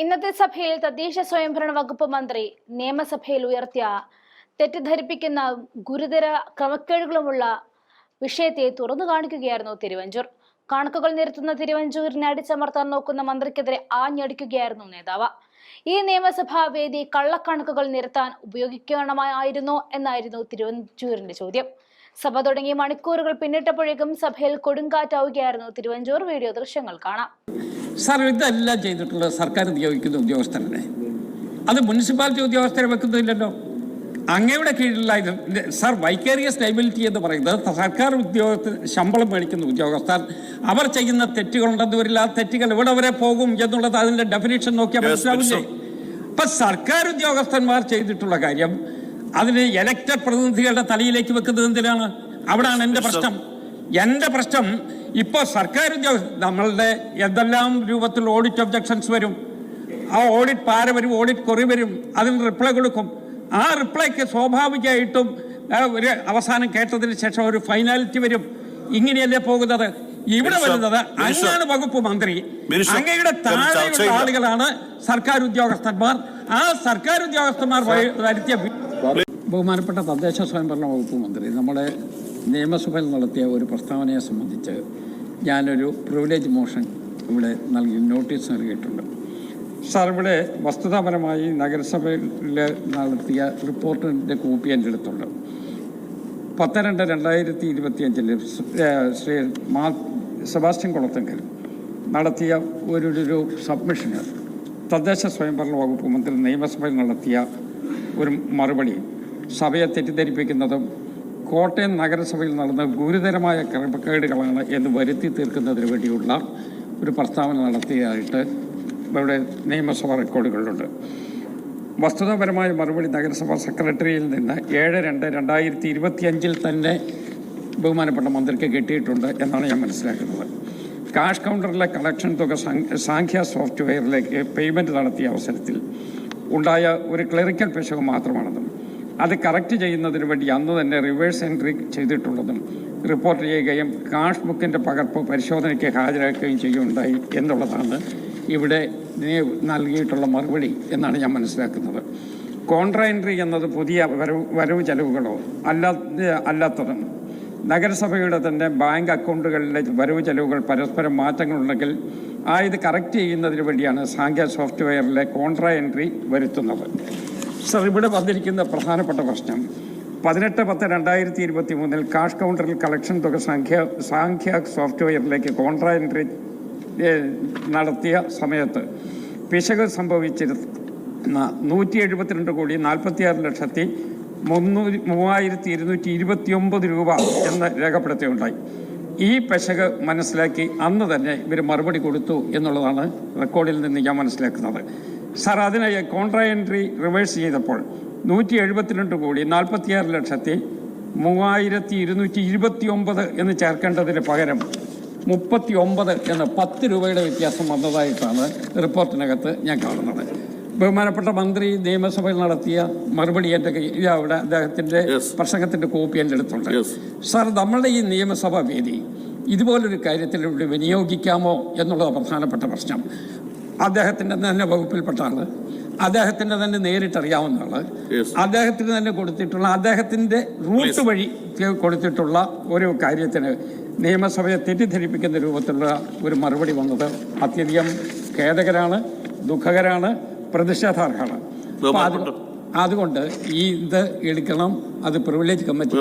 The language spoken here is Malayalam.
ഇന്നത്തെ സഭയിൽ തദ്ദേശ സ്വയംഭരണ വകുപ്പ് മന്ത്രി നിയമസഭയിൽ ഉയർത്തിയ തെറ്റിദ്ധരിപ്പിക്കുന്ന ഗുരുതര ക്രമക്കേടുകളുമുള്ള വിഷയത്തെ തുറന്നു കാണിക്കുകയായിരുന്നു തിരുവഞ്ചൂർ. കണക്കുകൾ നിരത്തുന്ന തിരുവഞ്ചൂരിനെ അടിച്ചമർത്താൻ നോക്കുന്ന മന്ത്രിക്കെതിരെ ആഞ്ഞടിക്കുകയായിരുന്നു നേതാവ്. ഈ നിയമസഭാ വേദി കള്ളക്കണക്കുകൾ നിരത്താൻ ഉപയോഗിക്കണമായിരുന്നോ എന്നായിരുന്നു തിരുവഞ്ചൂരിന്റെ ചോദ്യം. സഭ തുടങ്ങി മണിക്കൂറുകൾ പിന്നിട്ടപ്പോഴേക്കും സഭയിൽ കൊടുങ്കാറ്റാവുകയായിരുന്നു തിരുവഞ്ചൂർ. വീഡിയോ ദൃശ്യങ്ങൾ കാണാം. സാർ, ഇതെല്ലാം ചെയ്തിട്ടുള്ളത് സർക്കാർ നിയോഗിക്കുന്ന ഉദ്യോഗസ്ഥരല്ലേ, അത് മുനിസിപ്പാലിറ്റി ഉദ്യോഗസ്ഥരെ വെക്കുന്നില്ലല്ലോ. അങ്ങയുടെ കീഴിലുള്ള സാർ, വൈക്കേറിയസ് ലയബിലിറ്റി എന്ന് പറയുന്നത് സർക്കാർ ഉദ്യോഗസ്ഥർ ശമ്പളം മേടിക്കുന്ന ഉദ്യോഗസ്ഥർ അവർ ചെയ്യുന്ന തെറ്റുകളുണ്ടെന്ന് വരില്ല. ആ തെറ്റുകൾ ഇവിടെ വരെ പോകും എന്നുള്ളത് അതിന്റെ ഡെഫിനിഷൻ നോക്കിയാൽ മനസ്സിലാവില്ലേ? അപ്പൊ സർക്കാർ ഉദ്യോഗസ്ഥന്മാർ ചെയ്തിട്ടുള്ള കാര്യം അതിന് എലക്റ്റഡ് പ്രതിനിധികളുടെ തലയിലേക്ക് വെക്കുന്നത് എന്തിനാണ്? അവിടാണ് എൻ്റെ പ്രശ്നം. എൻ്റെ പ്രശ്നം ഇപ്പോൾ സർക്കാർ നമ്മളുടെ എന്തെല്ലാം രൂപത്തിൽ ഓഡിറ്റ് ഒബ്ജക്ഷൻസ് വരും, ആ ഓഡിറ്റ് പാര വരും, ഓഡിറ്റ് കുറി വരും, അതിന് റിപ്ലൈ കൊടുക്കും. ആ റിപ്ലൈക്ക് സ്വാഭാവികമായിട്ടും ഒരു അവസാനം കേട്ടതിന് ശേഷം ഒരു ഫൈനാലിറ്റി വരും. ഇങ്ങനെയല്ലേ പോകുന്നത്? ഇവിടെ വരുന്നത് അങ്ങാണ് വകുപ്പ് മന്ത്രി, അങ്ങയുടെ താഴെയുള്ള ആളുകളാണ് സർക്കാർ ഉദ്യോഗസ്ഥന്മാർ. ആ സർക്കാർ ഉദ്യോഗസ്ഥന്മാർ വരുത്തിയ ബഹുമാനപ്പെട്ട തദ്ദേശ സ്വയംഭരണ വകുപ്പ് മന്ത്രി നമ്മുടെ നിയമസഭയിൽ നടത്തിയ ഒരു പ്രസ്താവനയെ സംബന്ധിച്ച് ഞാനൊരു പ്രിവിലേജ് മോഷൻ ഇവിടെ നോട്ടീസ് നൽകിയിട്ടുണ്ട്. സാർ, ഇവിടെ വസ്തുതാപരമായി നഗരസഭയിൽ നടത്തിയ റിപ്പോർട്ടിൻ്റെ കോപ്പി എൻ്റെ അടുത്തുണ്ട്. 10/2/2025 ശ്രീ സെബാസ്റ്റ്യൻ കുളത്തെങ്കിൽ നടത്തിയ ഒരു സബ്മിഷന് തദ്ദേശ സ്വയംഭരണ വകുപ്പ് മന്ത്രി നിയമസഭയിൽ നടത്തിയ ഒരു മറുപടി സഭയെ തെറ്റിദ്ധരിപ്പിക്കുന്നതും കോട്ടയം നഗരസഭയിൽ നടന്ന ഗുരുതരമായ ക്രമക്കേടുകളാണ് എന്ന് വരുത്തി തീർക്കുന്നതിന് വേണ്ടിയുള്ള ഒരു പ്രസ്താവന നടത്തിയതായിട്ട് ഇവിടെ നിയമസഭാ റെക്കോർഡുകളിലുണ്ട്. വസ്തുതാപരമായ മറുപടി നഗരസഭാ സെക്രട്ടറിയിൽ നിന്ന് 7/2/2025 തന്നെ ബഹുമാനപ്പെട്ട മന്ത്രിക്ക് കിട്ടിയിട്ടുണ്ട് എന്നാണ് ഞാൻ മനസ്സിലാക്കുന്നത്. കാഷ് കൗണ്ടറിലെ കളക്ഷൻ തുക സാഖ്യ സോഫ്റ്റ്വെയറിലേക്ക് പേയ്മെൻറ്റ് നടത്തിയ അവസരത്തിൽ ഉണ്ടായ ഒരു ക്ലറിക്കൽ പിശക് മാത്രമാണെന്നും അത് കറക്റ്റ് ചെയ്യുന്നതിന് വേണ്ടി അന്ന് തന്നെ റിവേഴ്സ് എൻട്രി ചെയ്തിട്ടുള്ളതും റിപ്പോർട്ട് ചെയ്യുകയും കാഷ് ബുക്കിൻ്റെ പകർപ്പ് പരിശോധനയ്ക്ക് ഹാജരാക്കുകയും ചെയ്യുകയുണ്ടായി എന്നുള്ളതാണ് ഇവിടെ നൽകിയിട്ടുള്ള മറുപടി എന്നാണ് ഞാൻ മനസ്സിലാക്കുന്നത്. കോൺട്രാ എൻട്രി എന്നത് പുതിയ വരവ് ചെലവുകളോ അല്ലാത്തതും നഗരസഭയുടെ തന്നെ ബാങ്ക് അക്കൗണ്ടുകളിലെ വരവ് ചെലവുകൾ പരസ്പരം മാറ്റങ്ങളുണ്ടെങ്കിൽ ഇത് കറക്റ്റ് ചെയ്യുന്നതിന് വേണ്ടിയാണ് സാഖ്യ സോഫ്റ്റ്വെയറിലെ കോൺട്രാ എൻട്രി വരുത്തുന്നത്. സർ, ഇവിടെ വന്നിരിക്കുന്ന പ്രധാനപ്പെട്ട പ്രശ്നം 18/10/2023 കാഷ് കൗണ്ടറിൽ കളക്ഷൻ തുക സാഖ്യ സോഫ്റ്റ്വെയറിലേക്ക് കോൺട്രാ എൻട്രി നടത്തിയ സമയത്ത് പിശക് സംഭവിച്ചിരുന്ന 176,46,3229 രൂപ എന്ന് രേഖപ്പെടുത്തുകയുണ്ടായി. ഈ പിശക് മനസ്സിലാക്കി അന്ന് തന്നെ ഇവർ മറുപടി കൊടുത്തു എന്നുള്ളതാണ് റെക്കോർഡിൽ നിന്ന് ഞാൻ മനസ്സിലാക്കുന്നത്. സാർ, അതിനെ കോൺട്രാ എൻട്രി റിവേഴ്സ് ചെയ്തപ്പോൾ 177,46,3229 എന്ന് ചേർക്കേണ്ടതിന് പകരം 39 എന്ന 10 രൂപയുടെ വ്യത്യാസം വന്നതായിട്ടാണ് റിപ്പോർട്ടിനകത്ത് ഞാൻ കാണുന്നത്. ബഹുമാനപ്പെട്ട മന്ത്രി നിയമസഭയിൽ നടത്തിയ മറുപടി എൻ്റെ അവിടെ അദ്ദേഹത്തിൻ്റെ പ്രസംഗത്തിൻ്റെ കോപ്പി എൻ്റെ അടുത്തുണ്ട്. സാർ, നമ്മളുടെ ഈ നിയമസഭാ വേദി ഇതുപോലൊരു കാര്യത്തിൽ ഇവിടെ വിനിയോഗിക്കാമോ എന്നുള്ളത് പ്രധാനപ്പെട്ട പ്രശ്നം. അദ്ദേഹത്തിൻ്റെ തന്നെ വകുപ്പിൽപ്പെട്ട ആള്, അദ്ദേഹത്തിൻ്റെ തന്നെ നേരിട്ടറിയാവുന്ന ആള്, അദ്ദേഹത്തിന് തന്നെ കൊടുത്തിട്ടുള്ള അദ്ദേഹത്തിൻ്റെ റൂട്ട് വഴി കൊടുത്തിട്ടുള്ള ഒരു കാര്യത്തിന് നിയമസഭയെ തെറ്റിദ്ധരിപ്പിക്കുന്ന രൂപത്തിലുള്ള ഒരു മറുപടി വന്നത് അത്യധികം ഖേദകരമാണ്, ദുഃഖകരമാണ്, പ്രതിഷേധാർഹമാണ്. അതുകൊണ്ട് ഇത് എടുക്കണം, അത് പ്രിവിലേജ് കമ്മിറ്റി